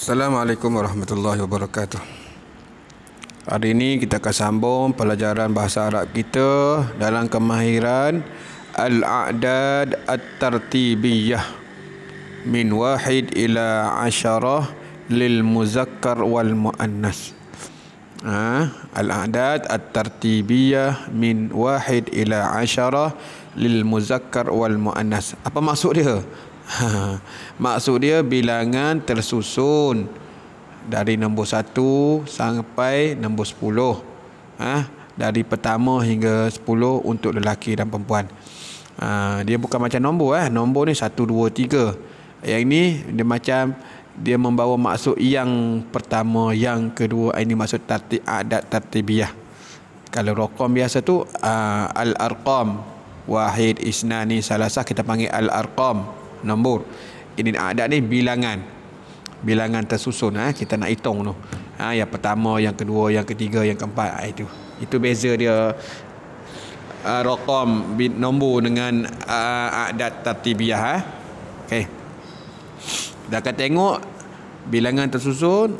Assalamualaikum warahmatullahi wabarakatuh. Hari ini kita akan sambung pelajaran bahasa Arab kita dalam kemahiran Al-A'dad At-Tartibiyah min wahid ila asyarah lil muzakkar wal muannas. Al-A'dad At-Tartibiyah min wahid ila asyarah lil muzakkar wal muannas. Apa maksud dia? Maksud dia bilangan tersusun dari nombor 1 sampai nombor 10. Dari pertama hingga 10 untuk lelaki dan perempuan. Dia bukan macam nombor. Nombor ni 1, 2, 3. Yang ni dia macam dia membawa maksud yang pertama, yang kedua. Ini maksud adat tartibiyah. Kalau raqam biasa tu al-arqam, wahid, isnani, salasah, kita panggil al-arqam, nombor. Ini adat ni bilangan tersusun. Kita nak hitung tu. Yang pertama, yang kedua, yang ketiga, yang keempat. Itu beza dia raqam nombor dengan adat tartibiyah. Okey. Kita akan tengok bilangan tersusun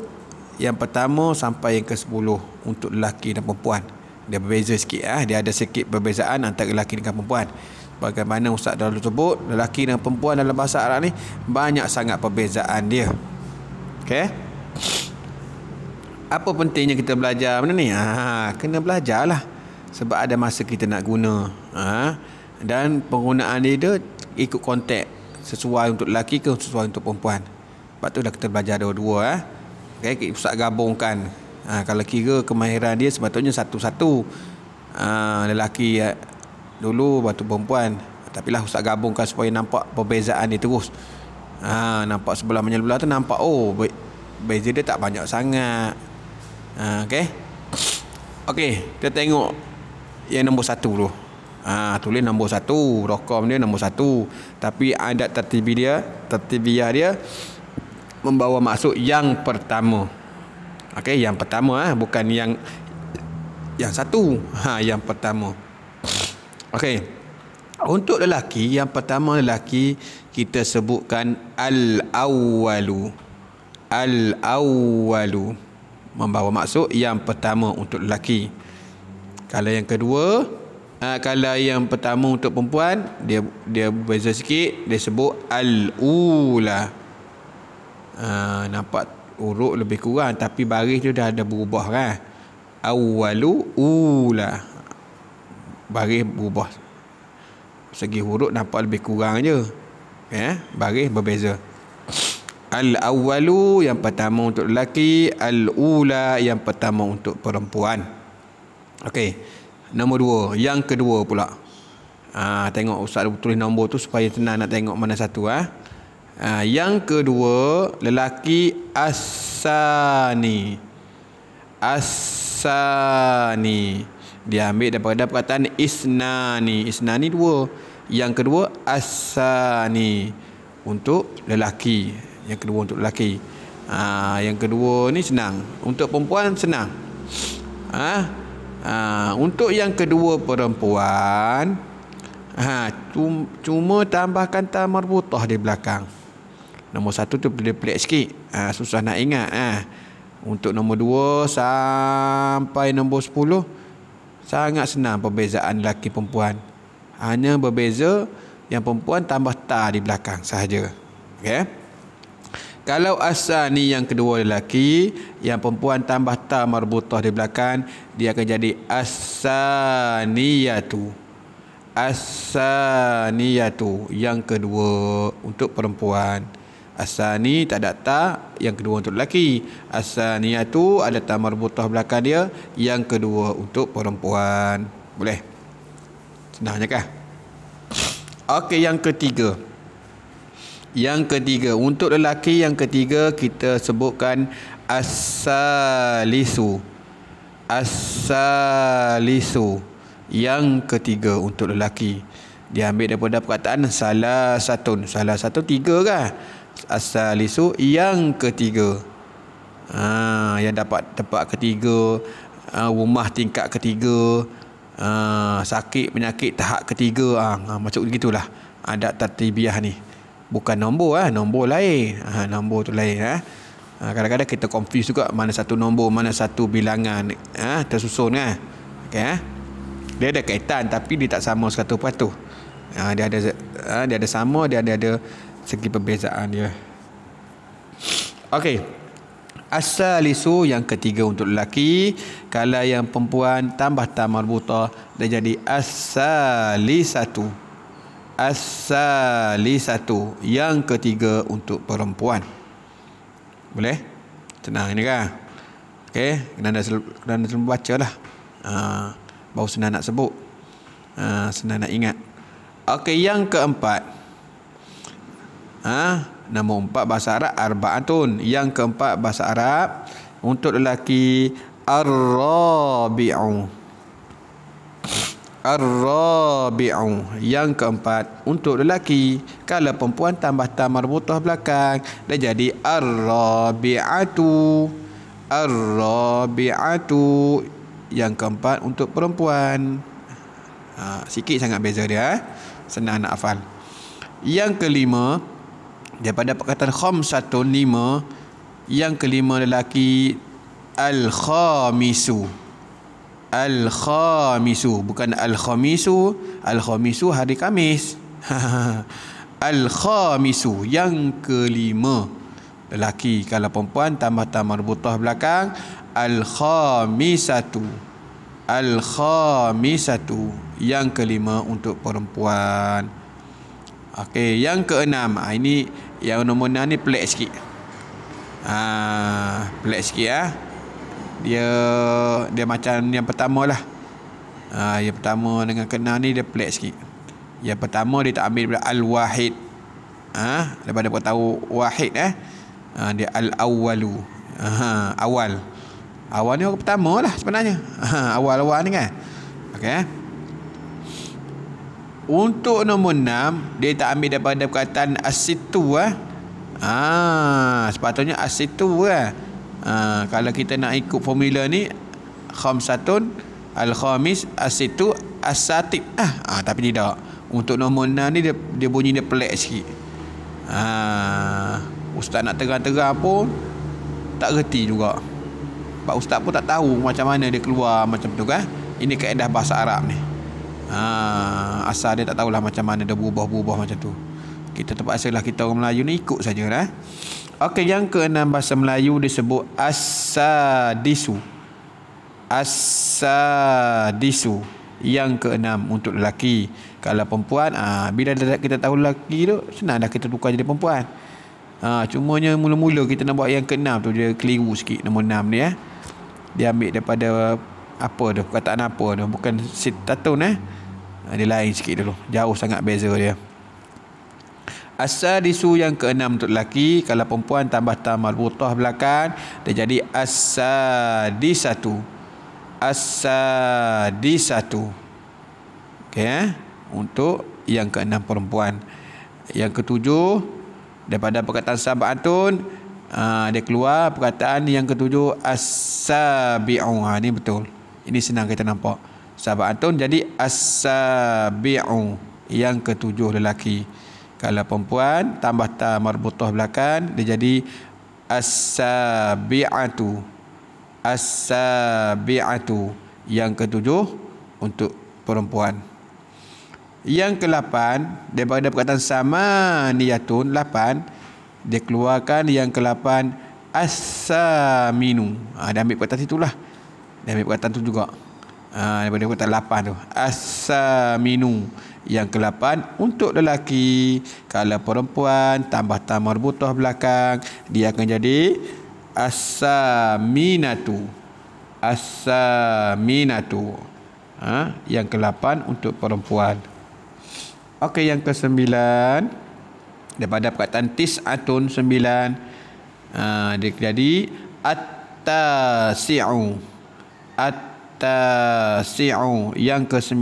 yang pertama sampai yang ke-10 untuk lelaki dan perempuan. Dia berbeza sikit. Dia ada sikit perbezaan antara lelaki dengan perempuan. Bagaimana Ustaz dah sebut, lelaki dan perempuan dalam bahasa Arab ni banyak sangat perbezaan dia. Okey. Apa pentingnya kita belajar benda ni? Kena belajarlah. Sebab ada masa kita nak guna. Dan penggunaan dia ikut konteks, sesuai untuk lelaki ke sesuai untuk perempuan. Sebab tu dah kita belajar dua-dua. Okey, Ustaz gabungkan. Kalau kira kemahiran dia sepatutnya satu-satu. Lelaki dulu batu perempuan, tapi lah Ustaz gabungkan supaya nampak perbezaan dia terus. Nampak sebelah menyebelah tu nampak beza dia tak banyak sangat. Okey, kita tengok yang nombor 1 dulu. Tulis nombor 1, raqam dia nombor 1, tapi adat tertibiyah dia membawa maksud yang pertama. Okey, yang pertama bukan yang satu. Yang pertama. Okey. Untuk lelaki, yang pertama lelaki kita sebutkan al-awwalu. Al-awwalu membawa maksud yang pertama untuk lelaki. Kalau yang kedua, kalau yang pertama untuk perempuan, dia berbeza sikit, dia sebut al-ula. Nampak huruf lebih kurang tapi baris dia dah ada berubah kan. Awwalu ula. Baris berubah. Segi huruf nampak lebih kurang je. Baris berbeza. Al-awwalu yang pertama untuk lelaki, al-ula yang pertama untuk perempuan. Okey. Nombor 2, yang kedua pula. Tengok Ustaz tulis nombor tu supaya senang nak tengok mana satu. Yang kedua, lelaki as-sani. As-sani. Dia ambil daripada perkataan isnani. Isnani 2. Yang kedua as-sani untuk lelaki. Yang kedua untuk lelaki. Yang kedua ni senang. Untuk perempuan senang. Untuk yang kedua perempuan, cuma tambahkan ta marbutah di belakang. Nombor 1 tu pelik sikit. Susah nak ingat. Untuk nombor 2 sampai nombor 10 sangat senang perbezaan lelaki perempuan. Hanya berbeza yang perempuan tambah ta di belakang sahaja. Okey. Kalau as-sani yang kedua lelaki, yang perempuan tambah ta marbutah di belakang, dia akan jadi as-saniyatu. As-saniyatu yang kedua untuk perempuan. As-sani tak ada ta, yang kedua untuk lelaki. As-saniyatu ada ta marbutah belakang dia, yang kedua untuk perempuan. Boleh? Senangnya kah? Okey, yang ketiga. Yang ketiga untuk lelaki, yang ketiga kita sebutkan as-salisu. As-salisu yang ketiga untuk lelaki. Dia ambil daripada perkataan salah satu 3 kan? As-salisu yang ketiga. Yang dapat tempat ketiga, rumah tingkat ketiga, sakit penyakit tahap ketiga, macam begitulah adat tartibiyah ni. Bukan nombor nombor lain. Nombor tu lain. Kadang-kadang kita confuse juga mana satu nombor, mana satu bilangan tersusun kan. Okay, dia ada kaitan tapi dia tak sama 100%. Dia ada sama, dia ada segi perbezaan dia. Okey. As-salisu yang ketiga untuk lelaki, kalau yang perempuan tambah ta marbutah dia jadi as-salisatu. As-salisatu yang ketiga untuk perempuan. Boleh? Senang ini kan? Okey, kena selalu bacalah. Baru senang nak sebut. Senang nak ingat. Okey, yang keempat. Nombor 4 bahasa Arab arba'atun. Yang keempat bahasa Arab untuk lelaki ar-rabi'u. Ar-rabi'u yang keempat untuk lelaki. Kalau perempuan tambah ta marbutah belakang dia jadi ar-rabi'atu. Ar-rabi'atu yang keempat untuk perempuan. Sikit sangat beza dia. Senang nak hafal. Yang kelima, daripada perkataan khamsatun 5, yang kelima lelaki al-khamisu. Al-khamisu, bukan al-khamisu. Al-khamisu hari Khamis. Al-khamisu yang kelima lelaki. Kalau perempuan tambah ta marbutah belakang al-khamisatu. Al-khamisatu yang kelima untuk perempuan. Okey, yang keenam. Ini yang nombor 6 ni pelik sikit. Pelik sikit Dia macam yang pertama lah. Yang pertama dengan keenam ni dia pelik sikit. Yang pertama dia tak ambil daripada al-wahid. Daripada tahu wahid dia al-awwalu. Awal. Awal ni orang pertama lah sebenarnya. Awal-awal ni kan. Okey. Untuk nombor 6 dia tak ambil daripada perkataan as-situ. Sepatutnya as-situ kalau kita nak ikut formula ni khamsatun al-khamis as-situ as-satib. Tapi tidak. Untuk nombor 6 ni dia bunyi dia pelik sikit. Ustaz nak terang-terang pun tak reti juga. Pak ustaz pun tak tahu macam mana dia keluar macam tu kan. Ini kaedah bahasa Arab ni. Asal dia tak tahulah macam mana dia berubah-ubah macam tu. Kita terpaksalah kita orang Melayu ni ikut saja lah. Okey, yang keenam bahasa Melayu disebut as-sadisu. As-sadisu yang keenam untuk lelaki. Kalau perempuan, bila kita tahu lelaki tu, senang dah kita tukar jadi perempuan. Cumanya mula-mula kita nak buat yang keenam tu dia keliru sikit. Nombor 6 ni dia ambil daripada apa tu, perkataan apa tu, bukan sitatun dia lain sikit dulu. Jauh sangat beza dia. As-sadisu yang keenam untuk lelaki. Kalau perempuan tambah ta marbutah belakang dia jadi as-sadisatu. As-sadisatu. Okey, untuk yang keenam perempuan. Yang ketujuh daripada perkataan sab'atun dia keluar perkataan yang ketujuh as-sabi'u. Ini betul. Ini senang kita nampak. Sab'atun jadi as-sabi'u yang ketujuh lelaki. Kalau perempuan tambah ta marbutah belakang dia jadi as-sabi'atu. As-sabi'atu yang ketujuh untuk perempuan. Yang ke-8 daripada perkataan samaniyatun 8 dia keluarkan yang ke-8 as-saminu. Dia ambil perkataan situlah. Dia ambil perkataan tu juga. Daripada perkataan 8 tu. As-saminu yang ke-8 untuk lelaki. Kalau perempuan tambah ta marbutah belakang dia akan jadi as-saminatu. As-saminatu. Yang ke-8 untuk perempuan. Okey, yang ke-9 daripada perkataan tis'atun 9 dia jadi at-tasi'u. At-tasi'u yang ke-9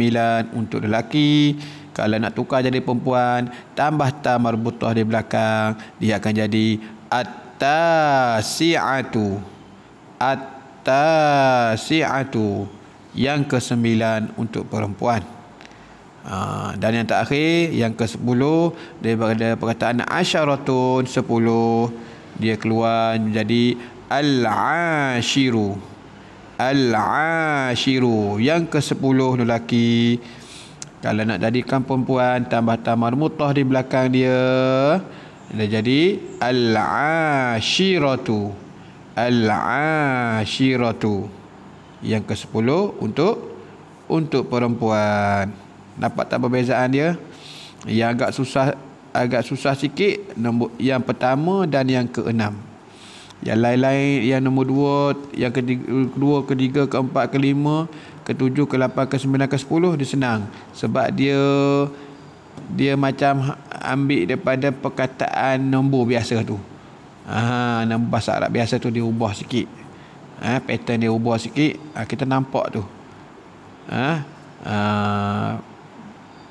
untuk lelaki. Kalau nak tukar jadi perempuan tambah ta marbutah di belakang dia akan jadi at-tasi'atu. At-tasi'atu yang ke-9 untuk perempuan. Dan yang terakhir yang ke-10 daripada perkataan asyaratun 10 dia keluar menjadi al-ashiru. Al-ashiru, yang ke-10 lelaki. Kalau nak jadikan perempuan, tambah marmutah di belakang dia, jadi al-ashiratu. Al-ashiratu, yang ke-10 untuk perempuan. Dapat tak perbezaan dia? Yang agak susah sikit nombor yang pertama dan yang ke-6. Yang lain-lain, yang nombor 2, yang kedua, ketiga, keempat, kelima, ke-7, ke-8, ke-9, ke-10 dia senang. Sebab dia macam ambil daripada perkataan nombor biasa tu. Nombor bahasa Arab biasa tu dia ubah sikit. Pattern dia ubah sikit. Kita nampak tu.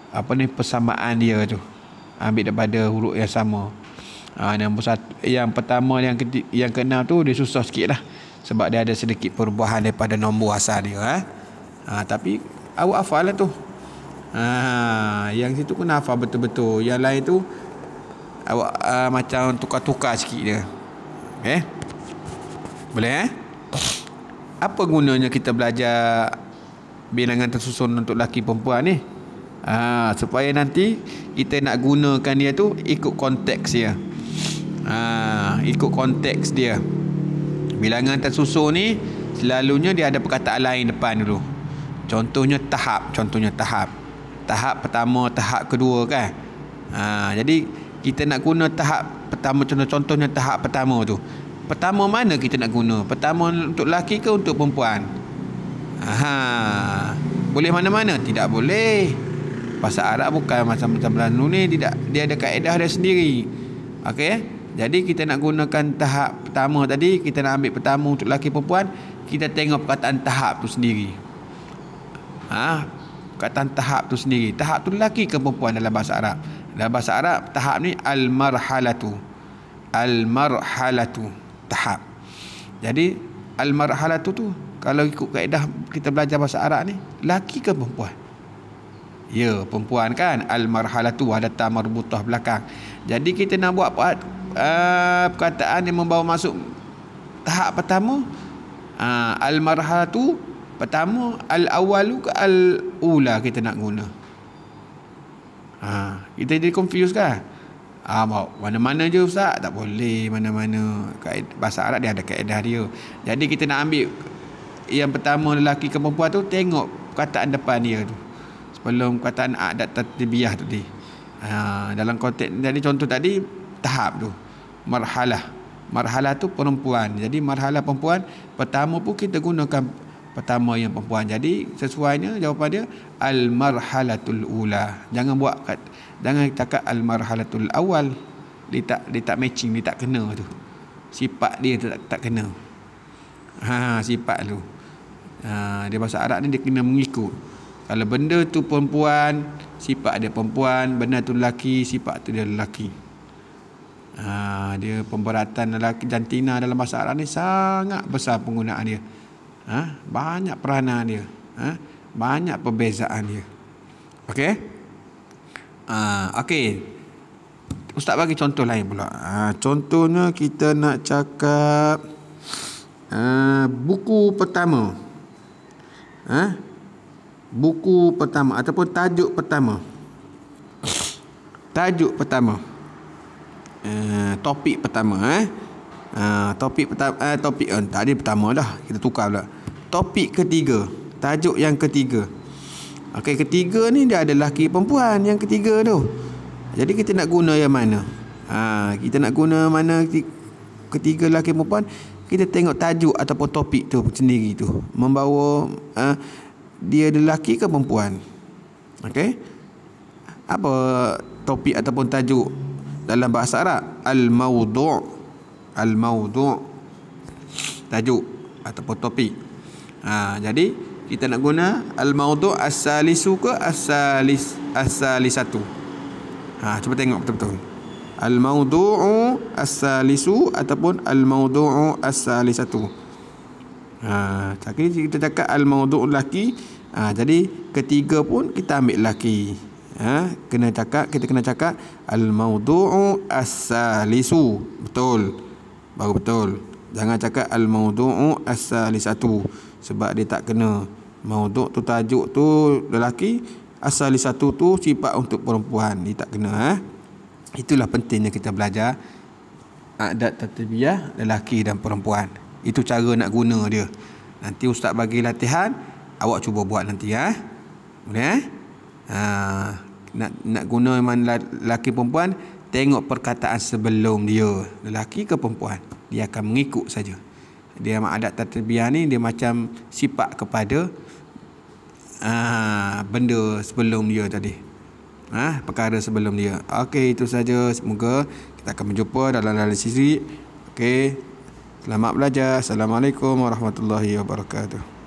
Apa ni, persamaan dia tu. Ambil daripada huruf yang sama. Nombor 1, yang pertama, yang ke-6 tu dia susah sikit lah. Sebab dia ada sedikit perubahan daripada nombor asal dia. Tapi awak hafal lah tu. Yang situ kena hafal betul-betul. Yang lain tu awak macam tukar-tukar sikit dia. Okay? Boleh Apa gunanya kita belajar bilangan tersusun untuk lelaki perempuan ni? Supaya nanti kita nak gunakan dia tu ikut konteks dia. Ikut konteks dia. Bilangan tersusun ni selalunya dia ada perkataan lain depan dulu. Contohnya tahap. Tahap pertama, tahap kedua kan. Jadi kita nak guna tahap pertama, contohnya tahap pertama tu. Pertama mana kita nak guna? Pertama untuk lelaki ke untuk perempuan? Boleh mana-mana? Tidak boleh. Bahasa Arab bukan macam-macam Melayu ni, tidak, dia ada kaedah dia sendiri. Okey? Jadi kita nak gunakan tahap pertama tadi, kita nak ambil pertama untuk lelaki perempuan, kita tengok perkataan tahap tu sendiri. Perkataan tahap tu sendiri. Tahap tu lelaki ke perempuan dalam bahasa Arab? Dalam bahasa Arab, tahap ni al-marhalatu. Al-marhalatu, tahap. Jadi al-marhalatu tu, kalau ikut kaedah kita belajar bahasa Arab ni, lelaki ke perempuan? Ya, perempuan kan. Al-marhalatu, ada ta marbutah belakang. Jadi kita nak buat perkataan yang membawa masuk tahap pertama, al-marhalatu pertama, al-awalu ke al-ula kita nak guna. Kita jadi confused kan? Mana-mana je Ustaz? Tak boleh mana-mana. Bahasa Arab dia ada kaedah dia. Jadi kita nak ambil yang pertama lelaki ke perempuan tu, tengok perkataan depan dia tu sebelum perkataan adat tertibiyah tu tadi. Dalam konteks, jadi contoh tadi tahap tu marhalah tu perempuan. Jadi marhalah perempuan pertama pun kita gunakan pertama yang perempuan. Jadi sesuainya jawapan dia al-marhalatul ula. Jangan cakap al-marhalatul awal. Dia tak matching, dia tak kena tu. Sifat dia tu tak kena. Sifat tu. Dia bahasa Arab ni dia kena mengikut. Kalau benda tu perempuan, sifat dia perempuan. Benda tu lelaki, sifat tu dia lelaki. Dia pemberatan lelaki jantina dalam bahasa Arab ni sangat besar penggunaan dia. Banyak peranan dia. Banyak perbezaan dia. Okey? Okey. Ustaz bagi contoh lain pula. Contohnya kita nak cakap buku pertama. Buku pertama ataupun tajuk pertama. Tajuk pertama. Topik pertama. Topik pertama. Topik tadi pertama dah. Kita tukar pula. Topik ketiga. Tajuk yang ketiga. Okey, ketiga ni dia ada lelaki perempuan yang ketiga tu. Jadi kita nak guna yang mana? Kita nak guna mana ketiga lelaki perempuan? Kita tengok tajuk ataupun topik tu sendiri tu. Membawa dia lelaki ke perempuan? Okey? Apa topik ataupun tajuk dalam bahasa Arab? Al-mawdu'. Al-mawdu'. Tajuk ataupun topik. Jadi kita nak guna al-mawdu' as-salisu ke as-salisatu. Cuba tengok betul-betul. Al-mawdu'u as-salisu ataupun al-mawdu'u as-salisatu. Kita cakap al-mawdu' lelaki. Jadi ketiga pun kita ambil lelaki. Kita kena cakap al-mawdu'u as-salisu. Betul. baru betul. Jangan cakap al-mawdu'u as-salisatu, sebab dia tak kena. Mawdu' tu tajuk tu lelaki, as-salisatu tu sifat untuk perempuan. Dia tak kena. Itulah pentingnya kita belajar adat tatbiyah lelaki dan perempuan. Itu cara nak guna dia. Nanti ustaz bagi latihan, awak cuba buat nanti. Boleh? Nak guna mana lelaki perempuan, tengok perkataan sebelum dia, lelaki ke perempuan, dia akan mengikut saja. Dia adat tatbiyah ni dia macam sifat kepada benda sebelum dia tadi, perkara sebelum dia. Okey, itu saja. Semoga kita akan berjumpa dalam analisis. Okey, selamat belajar. Assalamualaikum warahmatullahi wabarakatuh.